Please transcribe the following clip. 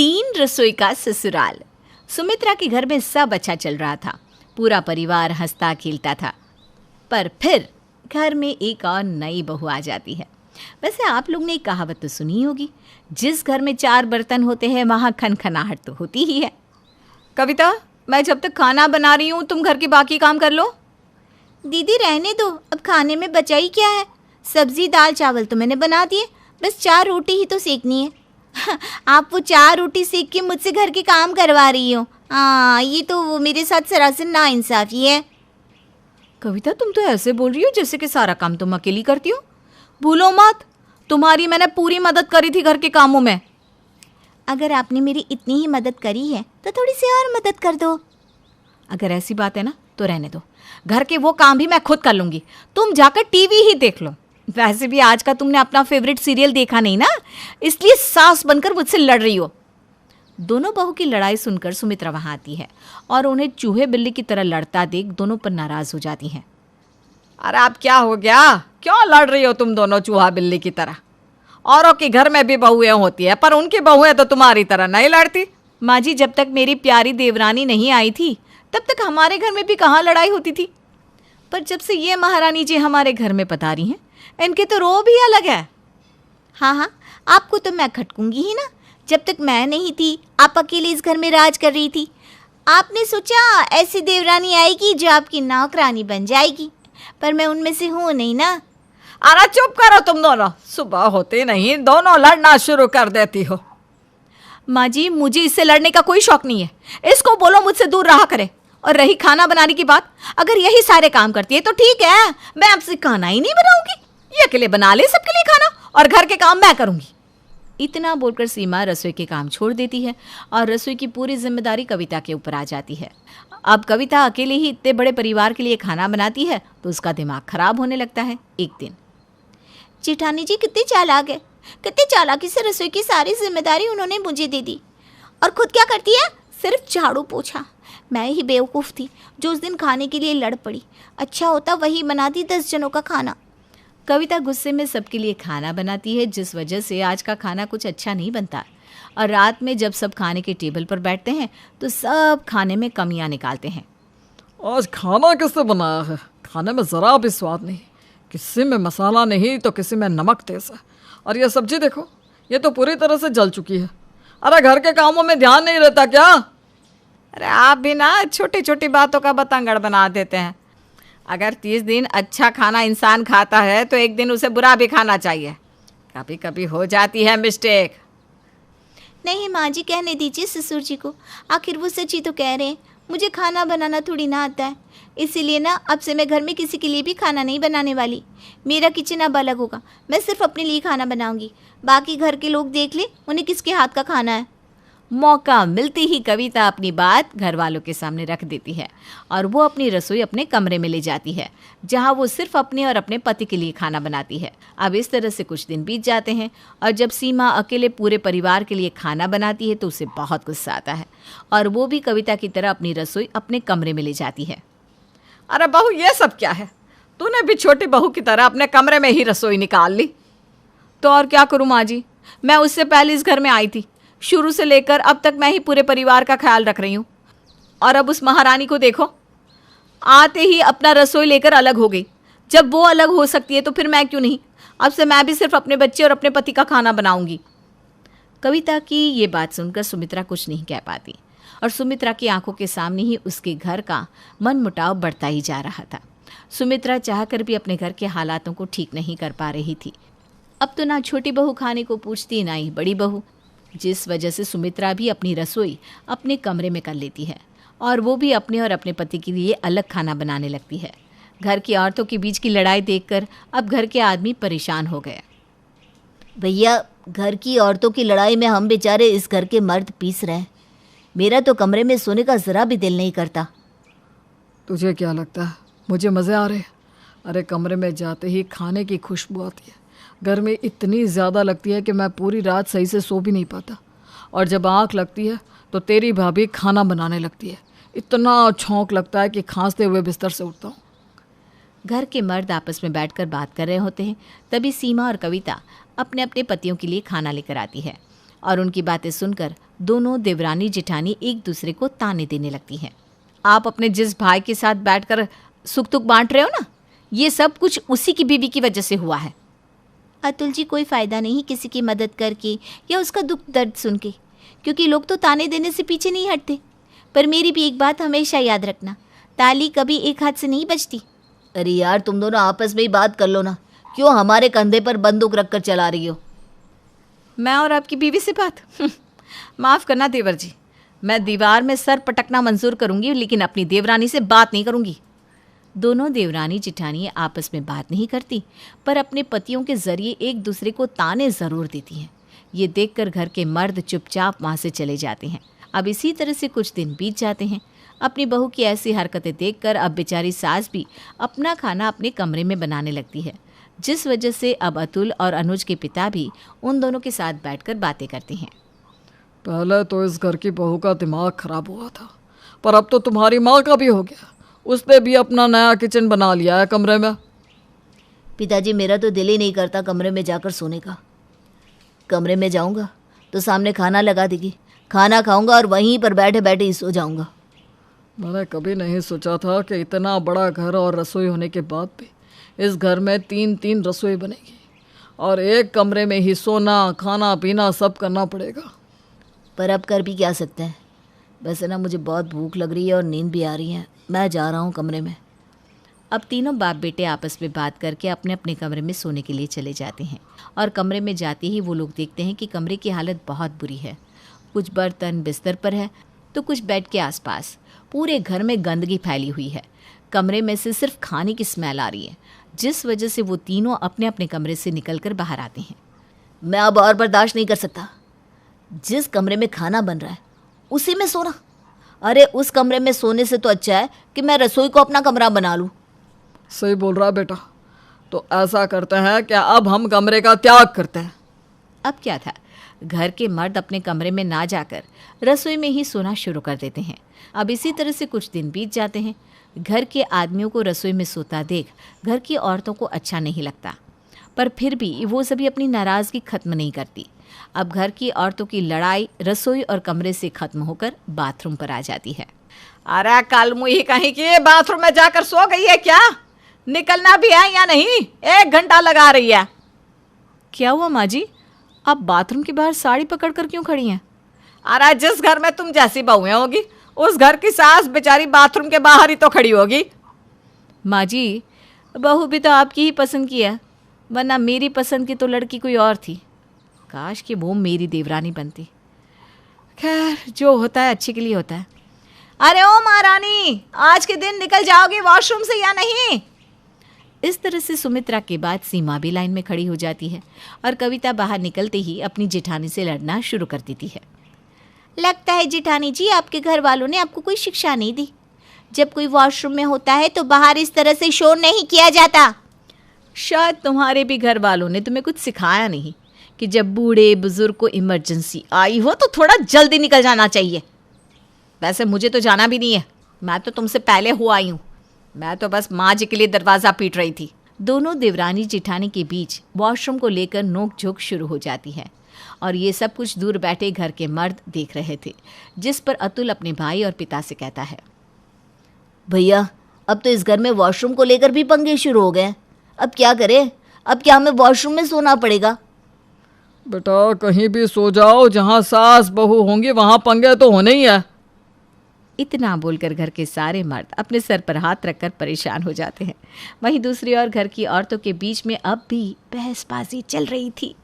तीन रसोई का ससुराल। सुमित्रा के घर में सब अच्छा चल रहा था। पूरा परिवार हंसता खेलता था। पर फिर घर में एक और नई बहू आ जाती है। वैसे आप लोग ने एक कहावत तो सुनी होगी, जिस घर में 4 बर्तन होते हैं वहाँ खनखनाहट तो होती ही है। कविता, मैं जब तक खाना बना रही हूँ तुम घर के बाकी काम कर लो। दीदी रहने दो, अब खाने में बचा ही क्या है। सब्जी दाल चावल तो मैंने बना दिए, बस 4 रोटी ही तो सेकनी है। आप वो 4 रोटी सेक के मुझसे घर के काम करवा रही हो। हाँ, ये तो वो मेरे साथ सरासर नाइंसाफ़ी है। कविता, तुम तो ऐसे बोल रही हो जैसे कि सारा काम तुम अकेली करती हो। भूलो मत, तुम्हारी मैंने पूरी मदद करी थी घर के कामों में। अगर आपने मेरी इतनी ही मदद करी है तो थोड़ी सी और मदद कर दो। अगर ऐसी बात है ना तो रहने दो, घर के वो काम भी मैं खुद कर लूँगी। तुम जाकर टीवी ही देख लो। वैसे भी आज का तुमने अपना फेवरेट सीरियल देखा नहीं ना, इसलिए सास बनकर मुझसे लड़ रही हो। दोनों बहू की लड़ाई सुनकर सुमित्रा वहाँ आती है और उन्हें चूहे बिल्ली की तरह लड़ता देख दोनों पर नाराज़ हो जाती हैं। अरे आप क्या हो गया, क्यों लड़ रही हो तुम दोनों चूहा बिल्ली की तरह? औरों के घर में भी बहुएं होती है, पर उनकी बहुएं तो तुम्हारी तरह नहीं लड़ती। माँ जी, जब तक मेरी प्यारी देवरानी नहीं आई थी तब तक हमारे घर में भी कहाँ लड़ाई होती थी, पर जब से ये महारानी जी हमारे घर में पधारी हैं, इनके तो रोब ही अलग है। हाँ, आपको तो मैं खटकूंगी ही ना। जब तक मैं नहीं थी आप अकेले इस घर में राज कर रही थी। आपने सोचा ऐसी देवरानी आएगी जो आपकी नौकरानी बन जाएगी, पर मैं उनमें से हूँ नहीं ना। अरे चुप करो तुम दोनों, सुबह होते नहीं दोनों लड़ना शुरू कर देती हो। माँ जी, मुझे इससे लड़ने का कोई शौक नहीं है। इसको बोलो मुझसे दूर रहा करे। और रही खाना बनाने की बात, अगर यही सारे काम करती है तो ठीक है, मैं आपसे खाना ही नहीं बनाऊंगी। ये अकेले बना ले सबके लिए खाना, और घर के काम मैं करूंगी। इतना बोलकर सीमा रसोई के काम छोड़ देती है और रसोई की पूरी जिम्मेदारी कविता के ऊपर आ जाती है। अब कविता अकेले ही इतने बड़े परिवार के लिए खाना बनाती है तो उसका दिमाग खराब होने लगता है। एक दिन जेठानी जी कितनी चालाक है, कितनी चालाकी से रसोई की सारी जिम्मेदारी उन्होंने मुझे दे दी, और खुद क्या करती है, सिर्फ झाड़ू पोछा। मैं ही बेवकूफ़ थी जो उस दिन खाने के लिए लड़ पड़ी। अच्छा होता वही बनाती 10 जनों का खाना। कविता गुस्से में सबके लिए खाना बनाती है, जिस वजह से आज का खाना कुछ अच्छा नहीं बनता। और रात में जब सब खाने के टेबल पर बैठते हैं तो सब खाने में कमियां निकालते हैं। आज खाना किससे बनाया है? खाने में ज़रा भी स्वाद नहीं, किसी में मसाला नहीं तो किसी में नमक तेज़ है। और ये सब्जी देखो, ये तो पूरी तरह से जल चुकी है। अरे घर के कामों में ध्यान नहीं रहता क्या? अरे आप भी ना छोटी छोटी बातों का बतंगड़ बना देते हैं। अगर 30 दिन अच्छा खाना इंसान खाता है तो एक दिन उसे बुरा भी खाना चाहिए। कभी कभी हो जाती है मिस्टेक। नहीं माँ जी, कहने दीजिए ससुर जी को, आखिर वो सच ही तो कह रहे हैं। मुझे खाना बनाना थोड़ी ना आता है, इसीलिए ना अब से मैं घर में किसी के लिए भी खाना नहीं बनाने वाली। मेरा किचन अब अलग होगा, मैं सिर्फ अपने लिए खाना बनाऊंगी। बाकी घर के लोग देख ले उन्हें किसके हाथ का खाना है। मौका मिलती ही कविता अपनी बात घर वालों के सामने रख देती है और वो अपनी रसोई अपने कमरे में ले जाती है, जहां वो सिर्फ अपने और अपने पति के लिए खाना बनाती है। अब इस तरह से कुछ दिन बीत जाते हैं और जब सीमा अकेले पूरे परिवार के लिए खाना बनाती है तो उसे बहुत गुस्सा आता है और वो भी कविता की तरह अपनी रसोई अपने कमरे में ले जाती है। अरे बहू, ये सब क्या है? तूने भी छोटी बहू की तरह अपने कमरे में ही रसोई निकाल ली। तो और क्या करूँ माँ जी, मैं उससे पहले इस घर में आई थी। शुरू से लेकर अब तक मैं ही पूरे परिवार का ख्याल रख रही हूँ। और अब उस महारानी को देखो, आते ही अपना रसोई लेकर अलग हो गई। जब वो अलग हो सकती है तो फिर मैं क्यों नहीं? अब से मैं भी सिर्फ अपने बच्चे और अपने पति का खाना बनाऊंगी। कविता की ये बात सुनकर सुमित्रा कुछ नहीं कह पाती और सुमित्रा की आंखों के सामने ही उसके घर का मनमुटाव बढ़ता ही जा रहा था। सुमित्रा चाहकर भी अपने घर के हालातों को ठीक नहीं कर पा रही थी। अब तो ना छोटी बहू खाने को पूछती, ना ही बड़ी बहू, जिस वजह से सुमित्रा भी अपनी रसोई अपने कमरे में कर लेती है और वो भी अपने और अपने पति के लिए अलग खाना बनाने लगती है। घर की औरतों के बीच की लड़ाई देखकर अब घर के आदमी परेशान हो गए। भैया, घर की औरतों की लड़ाई में हम बेचारे इस घर के मर्द पीस रहे हैं। मेरा तो कमरे में सोने का ज़रा भी दिल नहीं करता। तुझे क्या लगता है मुझे मज़े आ रहे हैं? अरे कमरे में जाते ही खाने की खुशबू आती है। गर्मी इतनी ज़्यादा लगती है कि मैं पूरी रात सही से सो भी नहीं पाता। और जब आँख लगती है तो तेरी भाभी खाना बनाने लगती है। इतना छौंक लगता है कि खांसते हुए बिस्तर से उठता हूँ। घर के मर्द आपस में बैठकर बात कर रहे होते हैं, तभी सीमा और कविता अपने अपने पतियों के लिए खाना लेकर आती है। और उनकी बातें सुनकर दोनों देवरानी जेठानी एक दूसरे को ताने देने लगती हैं। आप अपने जिस भाई के साथ बैठकर सुख दुख बांट रहे हो ना, ये सब कुछ उसी की बीवी की वजह से हुआ है। अतुल जी, कोई फ़ायदा नहीं किसी की मदद करके या उसका दुख दर्द सुन के, क्योंकि लोग तो ताने देने से पीछे नहीं हटते। पर मेरी भी एक बात हमेशा याद रखना, ताली कभी एक हाथ से नहीं बजती। अरे यार, तुम दोनों आपस में ही बात कर लो ना, क्यों हमारे कंधे पर बंदूक रखकर चला रही हो? मैं और आपकी बीवी से बात? माफ़ करना देवर जी, मैं दीवार में सर पटकना मंजूर करूंगी, लेकिन अपनी देवरानी से बात नहीं करूंगी। दोनों देवरानी जेठानी आपस में बात नहीं करती, पर अपने पतियों के जरिए एक दूसरे को ताने ज़रूर देती हैं। ये देखकर घर के मर्द चुपचाप वहाँ से चले जाते हैं। अब इसी तरह से कुछ दिन बीत जाते हैं। अपनी बहू की ऐसी हरकतें देखकर अब बेचारी सास भी अपना खाना अपने कमरे में बनाने लगती है, जिस वजह से अब अतुल और अनुज के पिता भी उन दोनों के साथ बैठकर बातें करते हैं। पहले तो इस घर की बहू का दिमाग खराब हुआ था, पर अब तो तुम्हारी माँ का भी हो गया। उसने भी अपना नया किचन बना लिया है कमरे में। पिताजी, मेरा तो दिल ही नहीं करता कमरे में जाकर सोने का। कमरे में जाऊंगा तो सामने खाना लगा देगी, खाना खाऊंगा और वहीं पर बैठे बैठे ही सो जाऊंगा। मैंने कभी नहीं सोचा था कि इतना बड़ा घर और रसोई होने के बाद भी इस घर में 3-3 रसोई बनेगी और एक कमरे में ही सोना, खाना, पीना सब करना पड़ेगा। पर अब कर भी क्या सकते हैं। वैसे ना, मुझे बहुत भूख लग रही है और नींद भी आ रही है। मैं जा रहा हूँ कमरे में। अब तीनों बाप बेटे आपस में बात करके अपने अपने कमरे में सोने के लिए चले जाते हैं और कमरे में जाते ही वो लोग देखते हैं कि कमरे की हालत बहुत बुरी है। कुछ बर्तन बिस्तर पर है तो कुछ बेड के आसपास। पूरे घर में गंदगी फैली हुई है। कमरे में से सिर्फ खाने की स्मेल आ रही है, जिस वजह से वो तीनों अपने अपने कमरे से निकलकर बाहर आते हैं। मैं अब और बर्दाश्त नहीं कर सकता। जिस कमरे में खाना बन रहा है उसी में सोना। अरे, उस कमरे में सोने से तो अच्छा है कि मैं रसोई को अपना कमरा बना लूँ। सही बोल रहा बेटा। तो ऐसा करते हैं कि अब हम कमरे का त्याग करते हैं। अब क्या था, घर के मर्द अपने कमरे में ना जाकर रसोई में ही सोना शुरू कर देते हैं। अब इसी तरह से कुछ दिन बीत जाते हैं। घर के आदमियों को रसोई में सोता देख घर की औरतों को अच्छा नहीं लगता, पर फिर भी वो सभी अपनी नाराज़गी खत्म नहीं करती। अब घर की औरतों की लड़ाई रसोई और कमरे से खत्म होकर बाथरूम पर आ जाती है। अरे कल मुही कहीं की बाथरूम में जाकर सो गई है क्या? निकलना भी है या नहीं? 1 घंटा लगा रही है। क्या हुआ माँ जी, आप बाथरूम के बाहर साड़ी पकड़ कर क्यों खड़ी हैं? अरे जिस घर में तुम जैसी बहुएं होगी, उस घर की सास बेचारी बाथरूम के बाहर ही तो खड़ी होगी। माँ जी, बहू भी तो आपकी ही पसंद की है, वरना मेरी पसंद की तो लड़की कोई और थी। काश कि वो मेरी देवरानी बनती। खैर, जो होता है अच्छे के लिए होता है। अरे ओ महारानी, आज के दिन निकल जाओगी वॉशरूम से या नहीं? इस तरह से सुमित्रा के बाद सीमा भी लाइन में खड़ी हो जाती है और कविता बाहर निकलते ही अपनी जेठानी से लड़ना शुरू कर देती है। लगता है जेठानी जी, आपके घर वालों ने आपको कोई शिक्षा नहीं दी। जब कोई वॉशरूम में होता है तो बाहर इस तरह से शोर नहीं किया जाता। शायद तुम्हारे भी घर वालों ने तुम्हें कुछ सिखाया नहीं कि जब बूढ़े बुजुर्ग को इमरजेंसी आई हो तो थोड़ा जल्दी निकल जाना चाहिए। वैसे मुझे तो जाना भी नहीं है, मैं तो तुमसे पहले हो आई हूँ। मैं तो बस माँ जी के लिए दरवाज़ा पीट रही थी। दोनों देवरानी जेठानी के बीच वॉशरूम को लेकर नोक झोंक शुरू हो जाती है और ये सब कुछ दूर बैठे घर के मर्द देख रहे थे, जिस पर अतुल अपने भाई और पिता से कहता है, भैया, अब तो इस घर में वॉशरूम को लेकर भी पंगे शुरू हो गए। अब क्या करें? अब क्या हमें वॉशरूम में सोना पड़ेगा? बेटा, कहीं भी सो जाओ, जहाँ सास बहू होंगी वहाँ पंगे तो होने ही है। इतना बोलकर घर के सारे मर्द अपने सर पर हाथ रखकर परेशान हो जाते हैं। वहीं दूसरी ओर घर की औरतों के बीच में अब भी बहसबाजी चल रही थी।